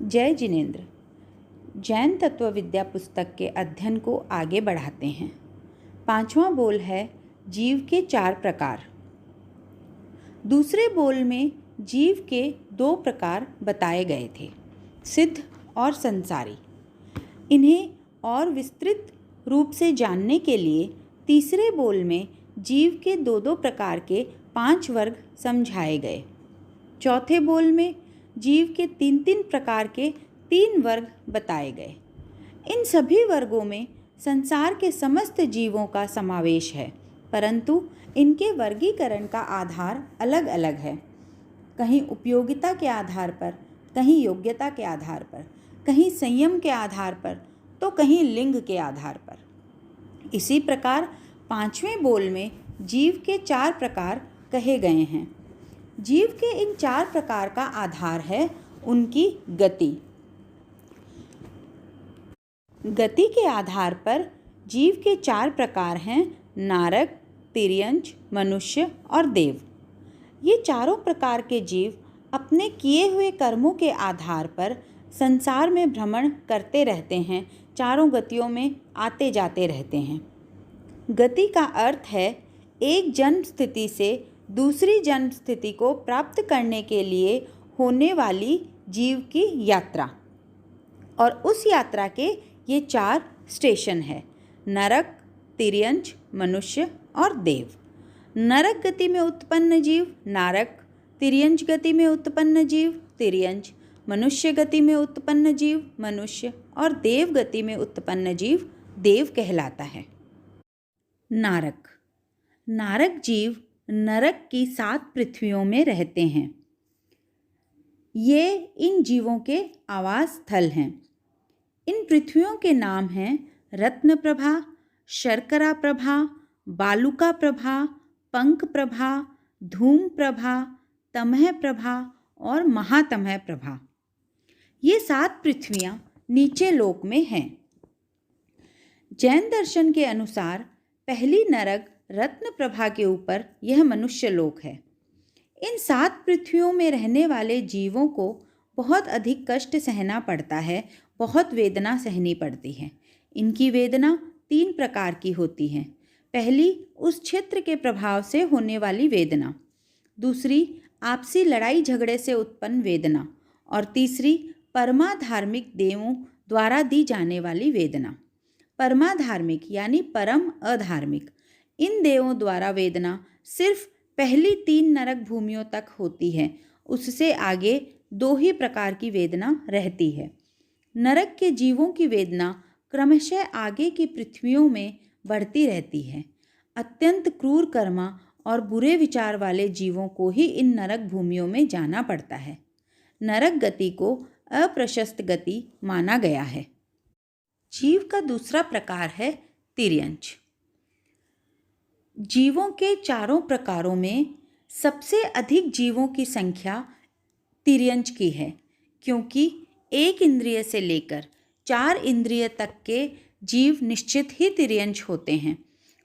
जय जिनेन्द्र। जैन तत्व विद्या पुस्तक के अध्ययन को आगे बढ़ाते हैं। 5वां बोल है जीव के 4 प्रकार। दूसरे बोल में जीव के 2 प्रकार बताए गए थे, सिद्ध और संसारी। इन्हें और विस्तृत रूप से जानने के लिए तीसरे बोल में जीव के 2-2 प्रकार के 5 वर्ग समझाए गए। चौथे बोल में जीव के 3-3 प्रकार के 3 वर्ग बताए गए। इन सभी वर्गों में संसार के समस्त जीवों का समावेश है, परंतु इनके वर्गीकरण का आधार अलग अलग है। कहीं उपयोगिता के आधार पर, कहीं योग्यता के आधार पर, कहीं संयम के आधार पर, तो कहीं लिंग के आधार पर। इसी प्रकार 5वें बोल में जीव के 4 प्रकार कहे गए हैं। जीव के इन 4 प्रकार का आधार है उनकी गति। गति के आधार पर जीव के 4 प्रकार हैं नारक, तिर्यंच, मनुष्य और देव। ये चारों प्रकार के जीव अपने किए हुए कर्मों के आधार पर संसार में भ्रमण करते रहते हैं, चारों गतियों में आते जाते रहते हैं। गति का अर्थ है एक जन्म स्थिति से दूसरी जन्म स्थिति को प्राप्त करने के लिए होने वाली जीव की यात्रा। और उस यात्रा के ये 4 स्टेशन है: नरक, तिर्यंच, मनुष्य और देव। नरक गति में उत्पन्न जीव नारक, तिर्यंच गति में उत्पन्न जीव तिर्यंच, मनुष्य गति में उत्पन्न जीव मनुष्य और देव गति में उत्पन्न जीव देव कहलाता है। नारक। नारक जीव नरक की 7 पृथ्वियों में रहते हैं। ये इन जीवों के आवास स्थल हैं। इन पृथ्वियों के नाम हैं रत्न प्रभा, शर्करा प्रभा, बालुका प्रभा, पंख प्रभा, धूम प्रभा, तमह प्रभा और महातमह प्रभा। ये 7 पृथ्वियाँ नीचे लोक में हैं। जैन दर्शन के अनुसार पहली नरक रत्न प्रभा के ऊपर यह मनुष्य लोक है। इन 7 पृथ्वियों में रहने वाले जीवों को बहुत अधिक कष्ट सहना पड़ता है, बहुत वेदना सहनी पड़ती है। इनकी वेदना 3 प्रकार की होती है। पहली उस क्षेत्र के प्रभाव से होने वाली वेदना, दूसरी आपसी लड़ाई झगड़े से उत्पन्न वेदना और तीसरी परमाधार्मिक देवों द्वारा दी जाने वाली वेदना। परमाधार्मिक यानी परम अधार्मिक, इन देवों द्वारा वेदना सिर्फ पहली 3 नरक भूमियों तक होती है, उससे आगे 2 ही प्रकार की वेदना रहती है। नरक के जीवों की वेदना क्रमशः आगे की पृथ्वियों में बढ़ती रहती है। अत्यंत क्रूर कर्मा और बुरे विचार वाले जीवों को ही इन नरक भूमियों में जाना पड़ता है। नरक गति को अप्रशस्त गति माना गया है। जीव का दूसरा प्रकार है तिर्यंच। जीवों के 4 प्रकारों में सबसे अधिक जीवों की संख्या तिर्यंच की है, क्योंकि 1 इंद्रिय से लेकर 4 इंद्रिय तक के जीव निश्चित ही तिर्यंच होते हैं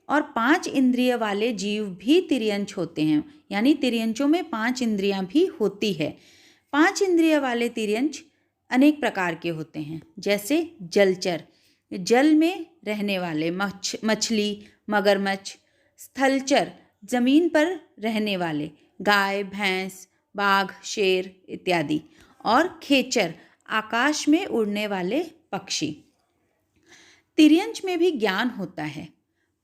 और 5 इंद्रिय वाले जीव भी तिर्यंच होते हैं, यानी तिर्यंचों में 5 इंद्रियां भी होती है। 5 इंद्रिय वाले तिर्यंच अनेक प्रकार के होते हैं, जैसे जलचर, जल में रहने वाले मछली, मगरमच्छ; स्थलचर, जमीन पर रहने वाले गाय, भैंस, बाघ, शेर इत्यादि; और खेचर, आकाश में उड़ने वाले पक्षी। तिर्यंच में भी ज्ञान होता है।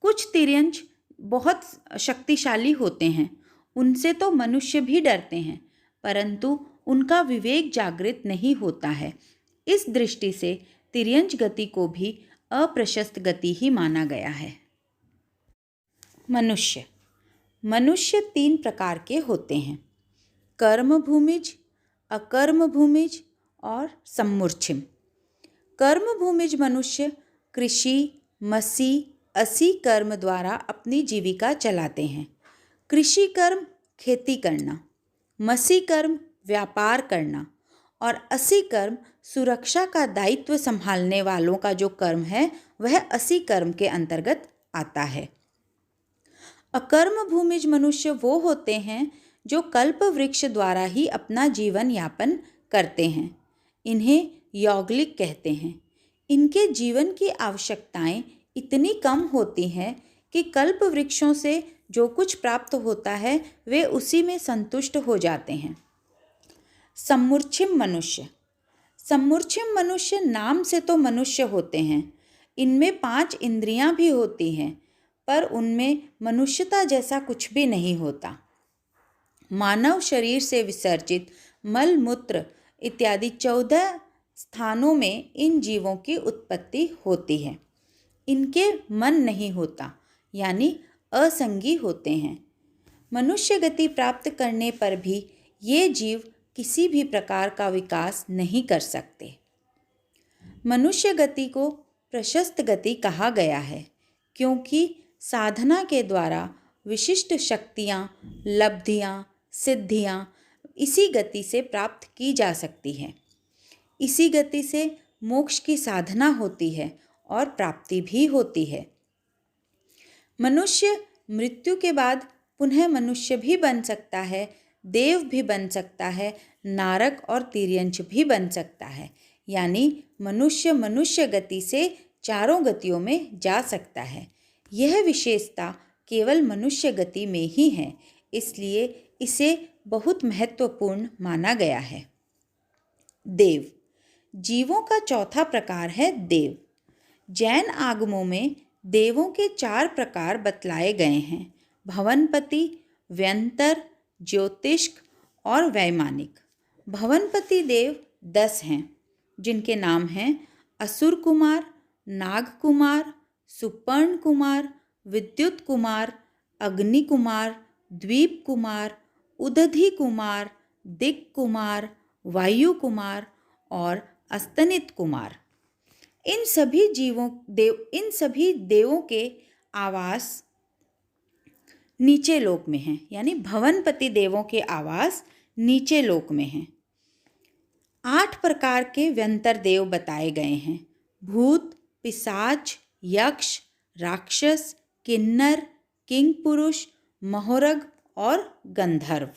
कुछ तिर्यंच बहुत शक्तिशाली होते हैं, उनसे तो मनुष्य भी डरते हैं, परंतु उनका विवेक जागृत नहीं होता है। इस दृष्टि से तिर्यंच गति को भी अप्रशस्त गति ही माना गया है। मनुष्य। मनुष्य 3 प्रकार के होते हैं: कर्म भूमिज, अकर्म भूमिज और सम्मूर्छिम। कर्म भूमिज मनुष्य कृषि, मसी, असी कर्म द्वारा अपनी जीविका चलाते हैं। कृषि कर्म खेती करना, मसी कर्म व्यापार करना और असी कर्म सुरक्षा का दायित्व संभालने वालों का जो कर्म है वह असी कर्म के अंतर्गत आता है। अकर्म भूमिज मनुष्य वो होते हैं जो कल्प वृक्ष द्वारा ही अपना जीवन यापन करते हैं। इन्हें यौगिक कहते हैं। इनके जीवन की आवश्यकताएं इतनी कम होती हैं कि कल्प वृक्षों से जो कुछ प्राप्त होता है वे उसी में संतुष्ट हो जाते हैं। सम्मूर्छिम मनुष्य। सम्मूर्छिम मनुष्य नाम से तो मनुष्य होते हैं, इनमें 5 इंद्रियां भी होती हैं, पर उनमें मनुष्यता जैसा कुछ भी नहीं होता। मानव शरीर से विसर्जित मल मूत्र इत्यादि 14 स्थानों में इन जीवों की उत्पत्ति होती है। इनके मन नहीं होता, यानी असंगी होते हैं। मनुष्य गति प्राप्त करने पर भी ये जीव किसी भी प्रकार का विकास नहीं कर सकते। मनुष्य गति को प्रशस्त गति कहा गया है, क्योंकि साधना के द्वारा विशिष्ट शक्तियाँ, लब्धियाँ, सिद्धियाँ इसी गति से प्राप्त की जा सकती है। इसी गति से मोक्ष की साधना होती है और प्राप्ति भी होती है। मनुष्य मृत्यु के बाद पुनः मनुष्य भी बन सकता है, देव भी बन सकता है, नारक और तिर्यंच भी बन सकता है, यानी मनुष्य गति से चारों गतियों में जा सकता है। यह विशेषता केवल मनुष्य गति में ही है, इसलिए इसे बहुत महत्वपूर्ण माना गया है। देव। जीवों का चौथा प्रकार है देव। जैन आगमों में देवों के 4 प्रकार बतलाए गए हैं: भवनपति, व्यंतर, ज्योतिष्क और वैमानिक। भवनपति देव 10 हैं, जिनके नाम हैं असुर कुमार, नाग कुमार, सुपर्ण कुमार, विद्युत कुमार, अग्नि कुमार, द्वीप कुमार, उदधि कुमार, दिक् कुमार, वायु कुमार और अस्तनित कुमार। इन सभी देवों के आवास नीचे लोक में हैं, यानी भवनपति देवों के आवास नीचे लोक में हैं। 8 प्रकार के व्यंतर देव बताए गए हैं: भूत, पिशाच, यक्ष, राक्षस, किन्नर, किंगपुरुष, महोरग और गंधर्व।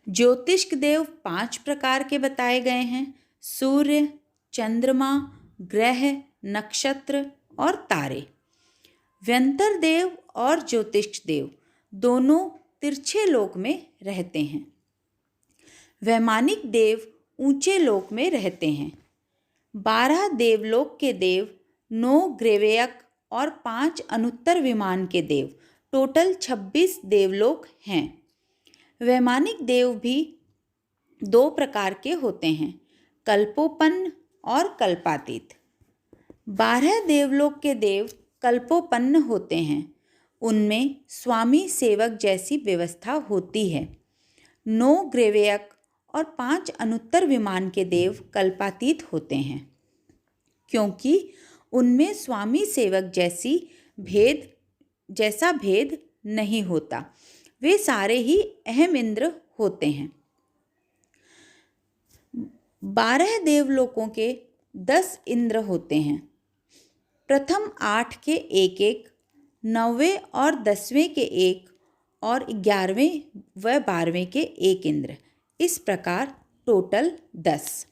ज्योतिष्क देव 5 प्रकार के बताए गए हैं: सूर्य, चंद्रमा, ग्रह, नक्षत्र और तारे। व्यंतर देव और ज्योतिष्क देव दोनों तिरछे लोक में रहते हैं। वैमानिक देव ऊंचे लोक में रहते हैं। 12 देवलोक के देव, 9 ग्रेवेयक और 5 अनुत्तर विमान के देव, टोटल 26 देवलोक हैं। वैमानिक देव भी 2 प्रकार के होते हैं: कल्पोपन्न और कल्पातीत। 12 देवलोक के देव कल्पोपन्न होते हैं, उनमें स्वामी सेवक जैसी व्यवस्था होती है। 9 ग्रेवेयक और 5 अनुत्तर विमान के देव कल्पातीत होते हैं, क्योंकि उनमें स्वामी सेवक जैसा भेद नहीं होता। वे सारे ही अहम इंद्र होते हैं। 12 देवलोकों के 10 इंद्र होते हैं। प्रथम 8 के 1-1, 9वें और 10वें के 1 और 11वें व 12वें के 1 इंद्र, इस प्रकार टोटल 10।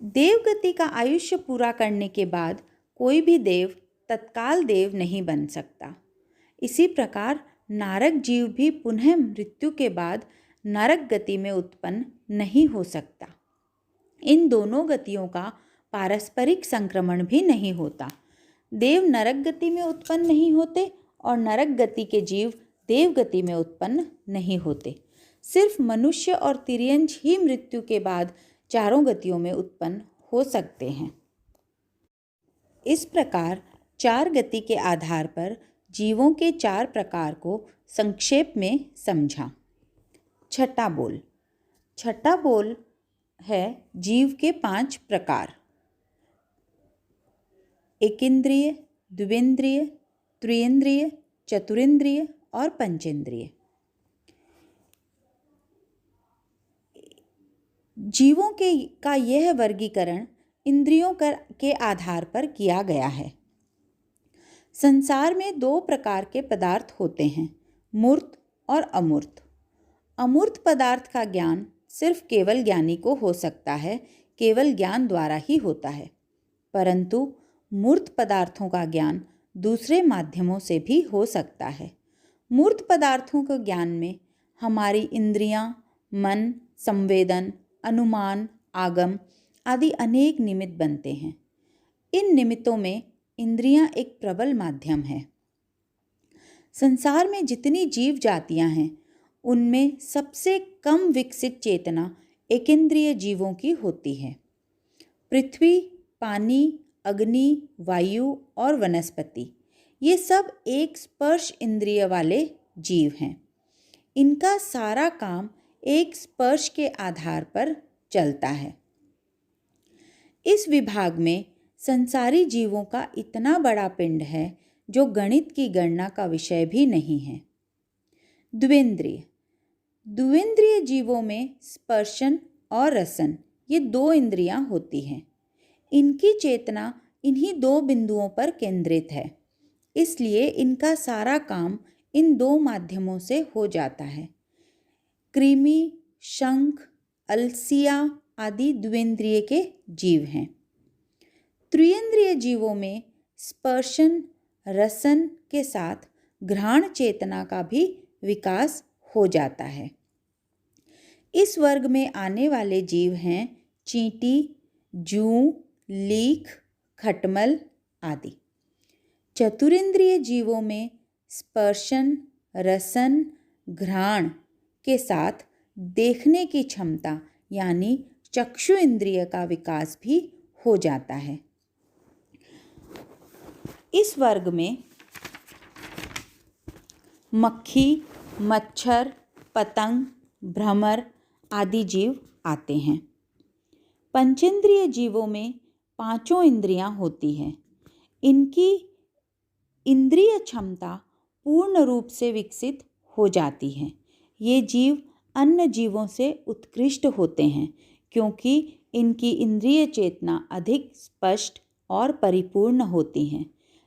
देवगति का आयुष्य पूरा करने के बाद कोई भी देव तत्काल देव नहीं बन सकता। इसी प्रकार नारक जीव भी पुनः मृत्यु के बाद नरक गति में उत्पन्न नहीं हो सकता। इन दोनों गतियों का पारस्परिक संक्रमण भी नहीं होता। देव नरक गति में उत्पन्न नहीं होते और नरक गति के जीव देव गति में उत्पन्न नहीं होते। सिर्फ मनुष्य और तिर्यंच ही मृत्यु के बाद चारों गतियों में उत्पन्न हो सकते हैं। इस प्रकार 4 गति के आधार पर जीवों के 4 प्रकार को संक्षेप में समझा। छठा बोल। छठा बोल है जीव के 5 प्रकार: एकेंद्रिय, द्विवेंद्रिय, त्रिएंद्रिय, चतुरेंद्रिय और पंचेंद्रिय। जीवों का यह वर्गीकरण इंद्रियों के आधार पर किया गया है। संसार में 2 प्रकार के पदार्थ होते हैं: मूर्त और अमूर्त। अमूर्त पदार्थ का ज्ञान सिर्फ केवल ज्ञानी को हो सकता है, केवल ज्ञान द्वारा ही होता है। परंतु मूर्त पदार्थों का ज्ञान दूसरे माध्यमों से भी हो सकता है। मूर्त पदार्थों के ज्ञान में हमारी इंद्रियां, मन, संवेदन, अनुमान, आगम आदि अनेक निमित्त बनते हैं। इन निमित्तों में इंद्रियां एक प्रबल माध्यम है। संसार में जितनी जीव जातियां हैं, उनमें सबसे कम विकसित चेतना एकेंद्रिय जीवों की होती है। पृथ्वी, पानी, अग्नि, वायु और वनस्पति, ये सब एक स्पर्श इंद्रिय वाले जीव हैं। इनका सारा काम एक स्पर्श के आधार पर चलता है। इस विभाग में संसारी जीवों का इतना बड़ा पिंड है जो गणित की गणना का विषय भी नहीं है। द्विंद्रिय, द्विंद्रिय जीवों में स्पर्शन और रसन, ये दो इंद्रियां होती हैं। इनकी चेतना इन्हीं दो बिंदुओं पर केंद्रित है, इसलिए इनका सारा काम इन दो माध्यमों से हो जाता है। कृमि, शंख, अलसिया आदि द्विंद्रिय के जीव हैं। त्रिइंद्रिय जीवों में स्पर्शन, रसन के साथ घ्राण चेतना का भी विकास हो जाता है। इस वर्ग में आने वाले जीव हैं चींटी, जूं, लीख, खटमल आदि। चतुरिंद्रिय जीवों में स्पर्शन, रसन, घ्राण के साथ देखने की क्षमता यानी चक्षु इंद्रिय का विकास भी हो जाता है। इस वर्ग में मक्खी, मच्छर, पतंग, भ्रमर आदि जीव आते हैं। पंचेंद्रिय जीवों में पांचों इंद्रियां होती हैं। इनकी इंद्रिय क्षमता पूर्ण रूप से विकसित हो जाती है। ये जीव अन्य जीवों से उत्कृष्ट होते हैं क्योंकि इनकी इंद्रिय चेतना अधिक स्पष्ट और परिपूर्ण होती हैं।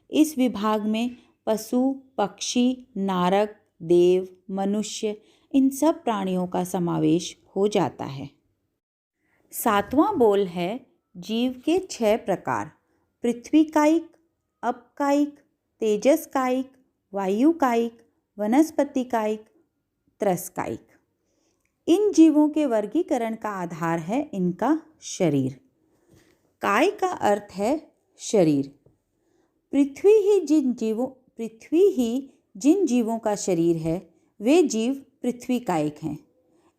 इस विभाग में पशु, पक्षी, नारक, देव, मनुष्य इन सब प्राणियों का समावेश हो जाता है। सातवां बोल है जीव के 6 प्रकार: पृथ्वी कायिक, अपकायिक, तेजस कायिक, वायु कायिक, वनस्पति कायिक, त्रस्कायिक। इन जीवों के वर्गीकरण का आधार है इनका शरीर। काय का अर्थ है शरीर। पृथ्वी ही जिन जीवों का शरीर है वे जीव पृथ्वी कायिक हैं।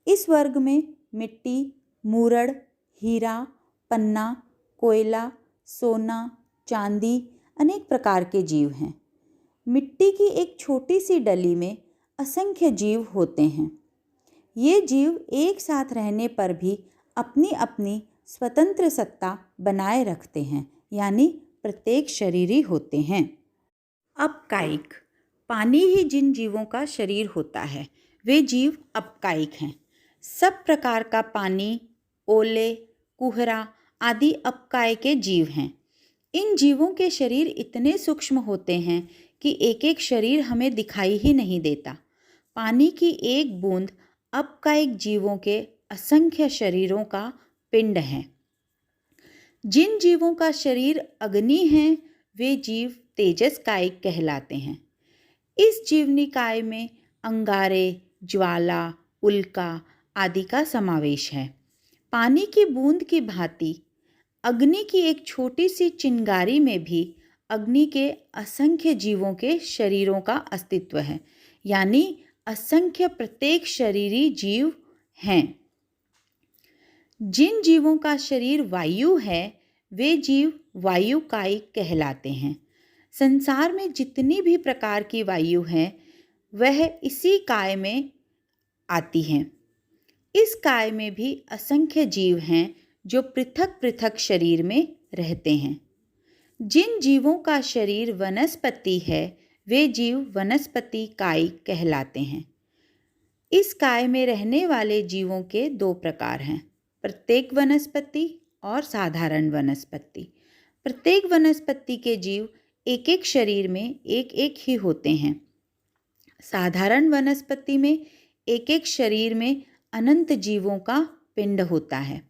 इस वर्ग में मिट्टी, मूरड़, हीरा, पन्ना, कोयला, सोना, चांदी अनेक प्रकार के जीव हैं। मिट्टी की एक छोटी सी डली में असंख्य जीव होते हैं। ये जीव एक साथ रहने पर भी अपनी अपनी स्वतंत्र सत्ता बनाए रखते हैं, यानी प्रत्येक शरीरी होते हैं। अपकायिक, पानी ही जिन जीवों का शरीर होता है वे जीव अपकायिक हैं। सब प्रकार का पानी, ओले, कुहरा आदि अपकाय के जीव हैं। इन जीवों के शरीर इतने सूक्ष्म होते हैं कि एक एक शरीर हमें दिखाई ही नहीं देता। पानी की एक बूंद अपकायिक जीवों के असंख्य शरीरों का पिंड है। जिन जीवों का शरीर अग्नि है वे जीव तेजस कायिक कहलाते हैं। इस जीवनिकाय में अंगारे, ज्वाला, उल्का आदि का समावेश है। पानी की बूंद की भांति अग्नि की एक छोटी सी चिंगारी में भी अग्नि के असंख्य जीवों के शरीरों का अस्तित्व है, यानी असंख्य प्रत्येक शरीरी जीव हैं। जिन जीवों का शरीर वायु है वे जीव वायु कायिक कहलाते हैं। संसार में जितनी भी प्रकार की वायु है वह इसी काय में आती हैं। इस काय में भी असंख्य जीव हैं जो पृथक पृथक शरीर में रहते हैं। जिन जीवों का शरीर वनस्पति है वे जीव वनस्पति कायिक कहलाते हैं। इस काय में रहने वाले जीवों के 2 प्रकार हैं: प्रत्येक वनस्पति और साधारण वनस्पति। प्रत्येक वनस्पति के जीव एक एक शरीर में एक एक ही होते हैं। साधारण वनस्पति में एक एक शरीर में अनंत जीवों का पिंड होता है।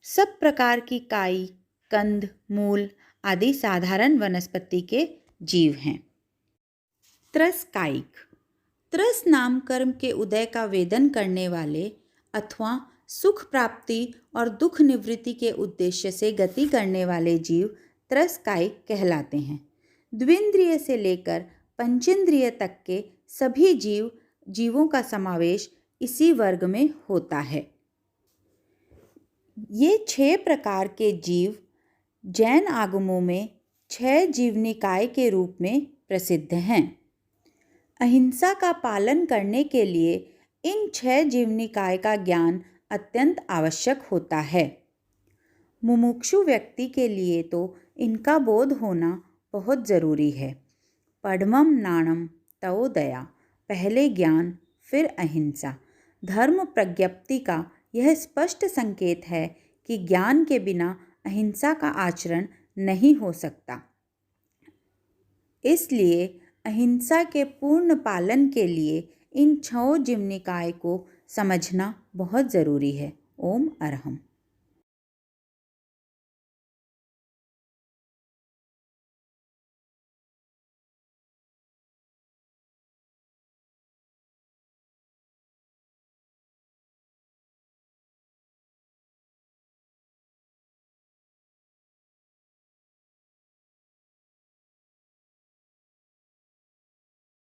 सब प्रकार की काई, कंद, मूल आदि साधारण वनस्पति के जीव हैं। त्रस कायिक। त्रस नाम कर्म के उदय का वेदन करने वाले अथवा सुख प्राप्ति और दुख निवृत्ति के उद्देश्य से गति करने वाले जीव त्रस कायिक कहलाते हैं। द्विंद्रिय से लेकर पंचेंद्रिय तक के सभी जीवों का समावेश इसी वर्ग में होता है। ये 6 प्रकार के जीव जैन आगमों में 6 जीवनिकाय के रूप में प्रसिद्ध हैं। अहिंसा का पालन करने के लिए इन 6 जीवनिकाय का ज्ञान अत्यंत आवश्यक होता है। मुमुक्षु व्यक्ति के लिए तो इनका बोध होना बहुत ज़रूरी है। पढ़मं नाणम तवो दया, पहले ज्ञान फिर अहिंसा। धर्म प्रज्ञप्ति का यह स्पष्ट संकेत है कि ज्ञान के बिना अहिंसा का आचरण नहीं हो सकता। इसलिए अहिंसा के पूर्ण पालन के लिए इन 6 जीवनिकाय को समझना बहुत ज़रूरी है। ओम अरहम।